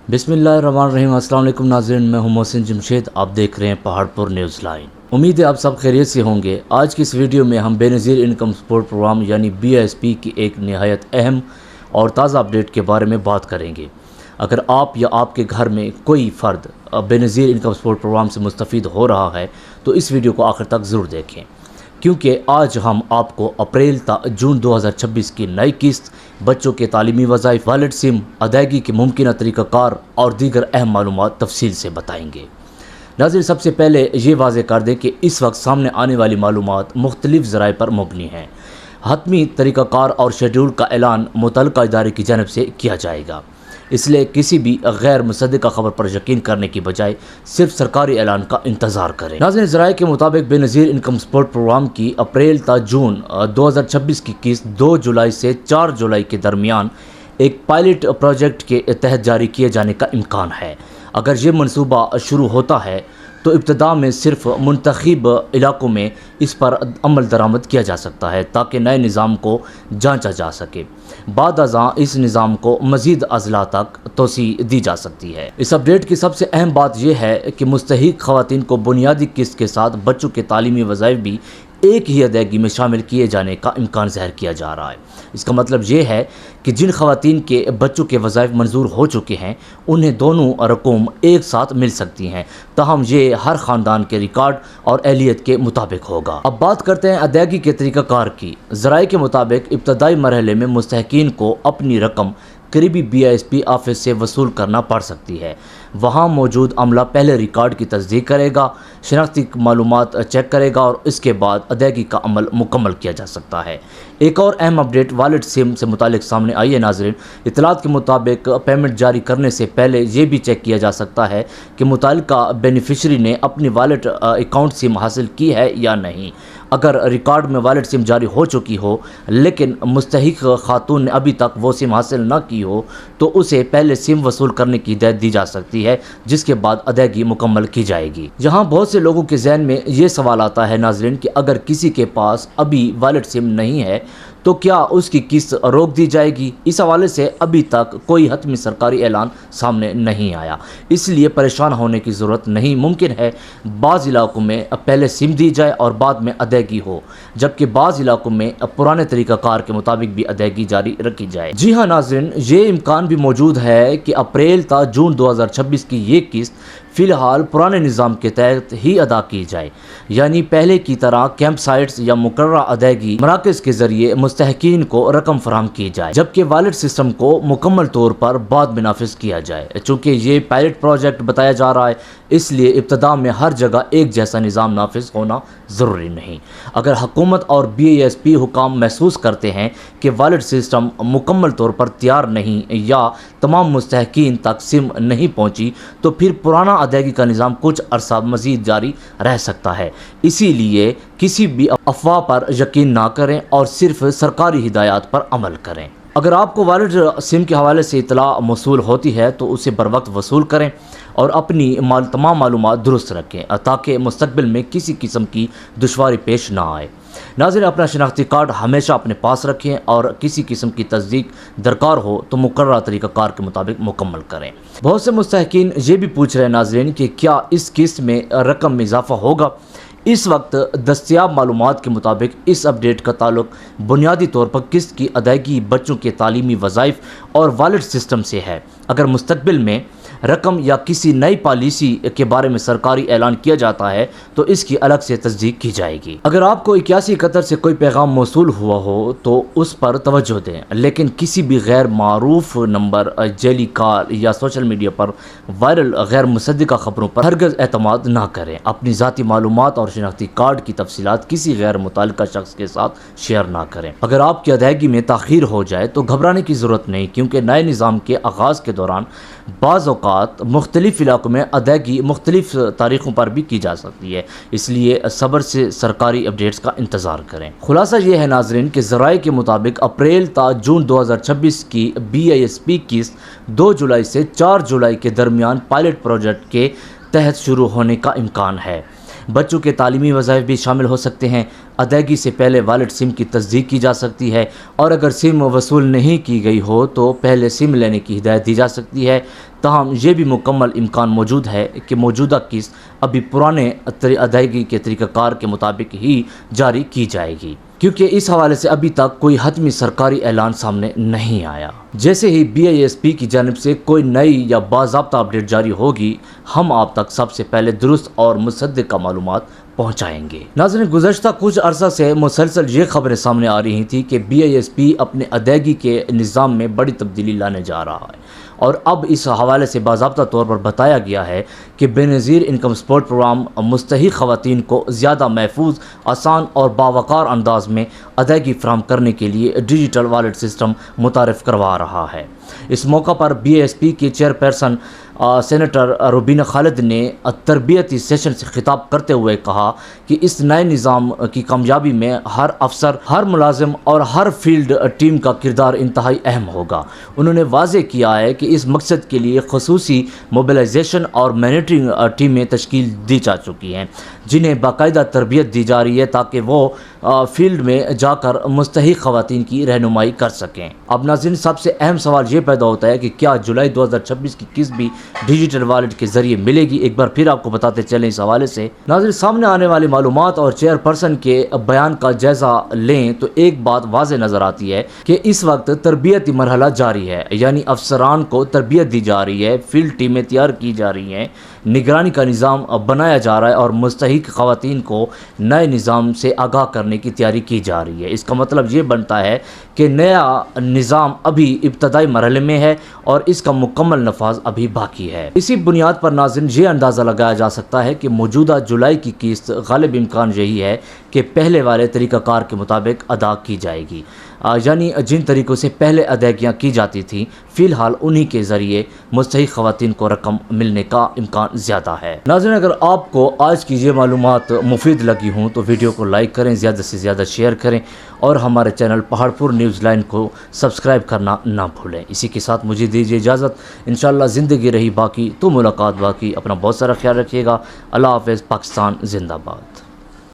बिस्मिल्लाहिर्रहमानिर्रहीम। अस्सलाम वालेकुम नाज़रीन, मैं हूं मोहसिन जमशेद। आप देख रहे हैं पहाड़पुर न्यूज़ लाइन। उम्मीद है आप सब खैरियत से होंगे। आज की इस वीडियो में हम बेनज़ीर इनकम सपोर्ट प्रोग्राम यानी BISP की एक नहायत अहम और ताज़ा अपडेट के बारे में बात करेंगे। अगर आप या आपके घर में कोई फ़र्द बेनज़ीर इनकम सपोर्ट प्रोग्राम से मुस्तफ़ीद हो रहा है तो इस वीडियो को आखिर तक ज़रूर देखें, क्योंकि आज हम आपको अप्रैल ता जून 2026 की नई किस्त, बच्चों के तालीमी वज़ाइफ, वॉलेट सिम अदायगी के मुमकिन तरीक़ाकार और दीगर अहम मालूमात तफसील से बताएंगे। नाज़रीन, सबसे पहले ये वाज़ेह कर दें कि इस वक्त सामने आने वाली मालूमात मुख्तलिफ़ ज़राए पर मबनी हैं। हतमी तरीक़ाकार और शेड्यूल का ऐलान मुतल्लिक़ा इदारे की जानिब से किया जाएगा, इसलिए किसी भी गैर मुसद्दिक़ा खबर पर यकीन करने की बजाय सिर्फ सरकारी ऐलान का इंतज़ार करें। नाज़रीन, ज़राए के मुताबिक बेनज़ीर इनकम सपोर्ट प्रोग्राम की अप्रैल ता जून 2026 की किस्त 2 जुलाई से 4 जुलाई के दरमियान एक पायलट प्रोजेक्ट के तहत जारी किए जाने का इम्कान है। अगर ये मनसूबा शुरू होता है तो इब्तदा में सिर्फ मुंतखब इलाकों में इस पर अमल दरामद किया जा सकता है ताकि नए निज़ाम को जांचा जा सके। बाद अज़ां इस निज़ाम को मज़ीद अज़ला तक तोसी दी जा सकती है। इस अपडेट की सबसे अहम बात यह है कि मुस्तहिक ख़वातीन को बुनियादी किस्त के साथ बच्चों के तालीमी वज़ाइफ भी एक ही अदायगी में शामिल किए जाने का इम्कान ज़ाहिर किया जा रहा है। इसका मतलब ये है कि जिन ख़वातीन के बच्चों के वज़ाइफ मंजूर हो चुके हैं उन्हें दोनों रकूम एक साथ मिल सकती हैं, ताहम ये हर ख़ानदान के रिकॉर्ड और अहलियत के मुताबिक होगा। अब बात करते हैं अदायगी के तरीक़ाकार की। ज़राए के मुताबिक इब्तदाई मरहले में मुस्तहिकीन को अपनी रकम करीबी BISP ऑफिस से वसूल करना पड़ सकती है। वहाँ मौजूद अमला पहले रिकॉर्ड की तस्दीक करेगा, शनाख्ती मालूमात चेक करेगा और इसके बाद अदायगी का अमल मुकम्मल किया जा सकता है। एक और अहम अपडेट वॉलेट सिम से मुतालिक सामने आई है। नाज़रीन, इतलात के मुताबिक पेमेंट जारी करने से पहले ये भी चेक किया जा सकता है कि मुतालिका बेनिफिशरी ने अपनी वॉलेट अकाउंट सिम हासिल की है या नहीं। अगर रिकॉर्ड में वॉलेट सिम जारी हो चुकी हो लेकिन मुस्तहिक खातून ने अभी तक वो सिम हासिल न की हो तो उसे पहले सिम वसूल करने की हिदायत दी जा सकती है, जिसके बाद अदायगी मुकम्मल की जाएगी। यहाँ बहुत से लोगों के जहन में ये सवाल आता है नाज़रीन कि अगर किसी के पास अभी वॉलेट सिम नहीं है तो क्या उसकी किस्त रोक दी जाएगी। इस हवाले से अभी तक कोई हतमी सरकारी ऐलान सामने नहीं आया, इसलिए परेशान होने की ज़रूरत नहीं। मुमकिन है बाज़ इलाकों में पहले सिम दी जाए और बाद में अदायगी हो, जबकि बाज़ इलाकों में पुराने तरीक़ाकार के मुताबिक भी अदायगी जारी रखी जाए। जी हाँ नाज़रीन, ये इम्कान भी मौजूद है कि अप्रैल ता जून 2026 की ये किस्त फ़िलहाल पुराने निज़ाम के तहत ही अदा की जाए, यानी पहले की तरह कैंप साइट्स या मुकर्ररा अदायगी मराकज़ के ज़रिए मुस्तहिकीन को रकम फराहम की जाए, जबकि वॉलेट सिस्टम को मुकम्मल तौर पर बाद में नाफिज किया जाए। चूँकि ये पायलट प्रोजेक्ट बताया जा रहा है, इसलिए इब्तदा में हर जगह एक जैसा निज़ाम नाफिज होना ज़रूरी नहीं। अगर हुकूमत और BISP हुकाम महसूस करते हैं कि वॉलेट सिस्टम मुकम्मल तौर पर तैयार नहीं या तमाम मुस्तहिकीन तक सिम नहीं पहुँची तो फिर पुराना अदायगी का निज़ाम कुछ अरसा मज़ीद जारी रह सकता है। इसीलिए किसी भी अफवाह पर यकीन ना करें और सिर्फ सरकारी हिदायत पर अमल करें। अगर आपको वॉलेट सिम के हवाले से इतला मौसूल होती है तो उसे बर वक्त वसूल करें और अपनी तमाम मालूमात दुरुस्त रखें ताकि मुस्तकबिल में किसी किस्म की दुश्वारी पेश ना आए। नाज़रीन, अपना शनाख्ती कार्ड हमेशा अपने पास रखें और किसी किस्म की तस्दीक दरकार हो तो मुकर्ररा तरीक़ाकार के मुताबिक मुकम्मल करें। बहुत से मुस्तहिकीन ये भी पूछ रहे हैं नाज़रीन कि क्या इस किस्त में रकम में इजाफ़ा होगा। इस वक्त दस्तियाब मालूमात के मुताबिक इस अपडेट का ताल्लुक बुनियादी तौर पर किस्त की अदायगी, बच्चों के तालीमी वज़ाइफ और वॉलेट सिस्टम से है। अगर मुस्तकबिल में रकम या किसी नई पॉलिसी के बारे में सरकारी ऐलान किया जाता है तो इसकी अलग से तस्दीक की जाएगी। अगर आपको 81 कतर से कोई पैगाम मौसूल हुआ हो तो उस पर तवज्जो दें, लेकिन किसी भी गैर मारूफ नंबर, जेली कॉल या सोशल मीडिया पर वायरल गैर मुसद्दिक़ा खबरों पर हरगिज़ एतमाद ना करें। अपनी ज़ाती मालूमात और शनाख्ती कार्ड की तफसीलात किसी गैर मुताल्लिक़ा शख्स के साथ शेयर ना करें। अगर आपकी अदायगी में ताख़ीर हो जाए तो घबराने की ज़रूरत नहीं, क्योंकि नए निज़ाम के आगाज़ के दौरान बाज़ औक़ात मुख्तलिफ़ इलाकों में अदायगी मुख्तलिफ़ तारीख़ों पर भी की जा सकती है, इसलिए सब्र से सरकारी अपडेट्स का इंतज़ार करें। खुलासा ये है नाज़रीन कि ज़राए के मुताबिक अप्रैल ता जून 2026 की BISP किस्त 2 जुलाई से 4 जुलाई के दरमियान पायलट प्रोजेक्ट के तहत शुरू होने का इम्कान है। बच्चों के तालीमी वज़ाइफ भी शामिल हो सकते हैं। ادائیگی سے پہلے والد سم کی تصدیق کی جا سکتی ہے، اور اگر سم وصول نہیں کی گئی ہو تو پہلے سم لینے کی ہدایت دی جا سکتی ہے۔ تاہم یہ بھی مکمل امکان موجود ہے کہ موجودہ قسط ابھی پرانے ادائیگی کے طریقہ کار کے مطابق ہی جاری کی جائے گی، کیونکہ اس حوالے سے ابھی تک کوئی حتمی سرکاری اعلان سامنے نہیں آیا۔ جیسے ہی BISP کی جانب سے کوئی نئی یا باضابطہ اپڈیٹ جاری ہوگی، ہم آپ تک سب سے پہلے درست اور مصدقہ معلومات پہنچائیں گے۔ ناظرین، گزشتہ کچھ عرصہ سے مسلسل یہ خبریں سامنے آ رہی تھیں کہ BISP اپنے ادائیگی کے نظام میں بڑی تبدیلی لانے جا رہا ہے، اور اب اس حوالے سے باضابطہ طور پر بتایا گیا ہے کہ بے نظیر انکم سپورٹ پروگرام مستحق خواتین کو زیادہ محفوظ، آسان اور باوقار انداز میں ادائیگی فراہم کرنے کے لیے ڈیجیٹل والیٹ سسٹم متعارف کروا رہا ہے۔ اس موقع پر BISP کے چیئرپرسن سینیٹر روبینہ خالد نے تربیتی سیشن سے خطاب کرتے ہوئے کہا کہ اس نئے نظام کی کامیابی میں ہر افسر، ہر ملازم اور ہر فیلڈ ٹیم کا کردار انتہائی اہم ہوگا۔ انہوں نے واضح کیا ہے کہ اس مقصد کے لیے خصوصی موبلائزیشن اور مانیٹرنگ ٹیمیں تشکیل دی جا چکی ہیں، جنہیں باقاعدہ تربیت دی جا رہی ہے تاکہ وہ فیلڈ میں جا کر مستحق خواتین کی رہنمائی کر سکیں۔ اب ناظرین، سب سے اہم سوال یہ پیدا ہوتا ہے کہ کیا جولائی 2026 کی قسط بھی ڈیجیٹل والیٹ کے ذریعے ملے گی؟ ایک بار پھر آپ کو بتاتے چلیں اس حوالے سے۔ ناظرین، سامنے آنے والی معلومات اور چیئرپرسن کے بیان کا جائزہ لیں تو ایک بات واضح نظر آتی ہے کہ اس وقت تربیتی مرحلہ جاری ہے، یعنی افسران کو تربیت دی جا رہی ہے، فیلڈ ٹیمیں تیار کی جا رہی ہیں، نگرانی کا نظام بنایا جا رہا ہے، اور مستحق خواتین کو نئے نظام سے آگاہ کرنے کی تیاری کی جا رہی ہے۔ اس کا مطلب یہ بنتا ہے کہ نیا نظام ابھی ابتدائی مرحلے میں ہے اور اس کا مکمل نفاذ ابھی باقی ہے۔ اسی بنیاد پر ناظرین، یہ اندازہ لگایا جا سکتا ہے کہ موجودہ جولائی کی قسط غالب امکان یہی ہے کہ پہلے والے طریقہ کار کے مطابق ادا کی جائے گی، یعنی جن طریقوں سے پہلے ادائیگیاں کی جاتی تھیں فی الحال انہی کے ذریعے مستحق خواتین کو رقم ملنے کا امکان زیادہ ہے۔ ناظرین، اگر آپ کو آج کی یہ معلومات مفید لگی ہوں تو ویڈیو کو لائک کریں، زیادہ سے زیادہ شیئر کریں، اور ہمارے چینل پہاڑ پور نیوز لائن کو سبسکرائب کرنا نہ بھولیں۔ اسی کے ساتھ مجھے دیجیے اجازت، انشاءاللہ زندگی رہی باقی تو ملاقات باقی۔ اپنا بہت سارا خیال رکھیے گا۔ اللہ حافظ۔ پاکستان زندہ باد۔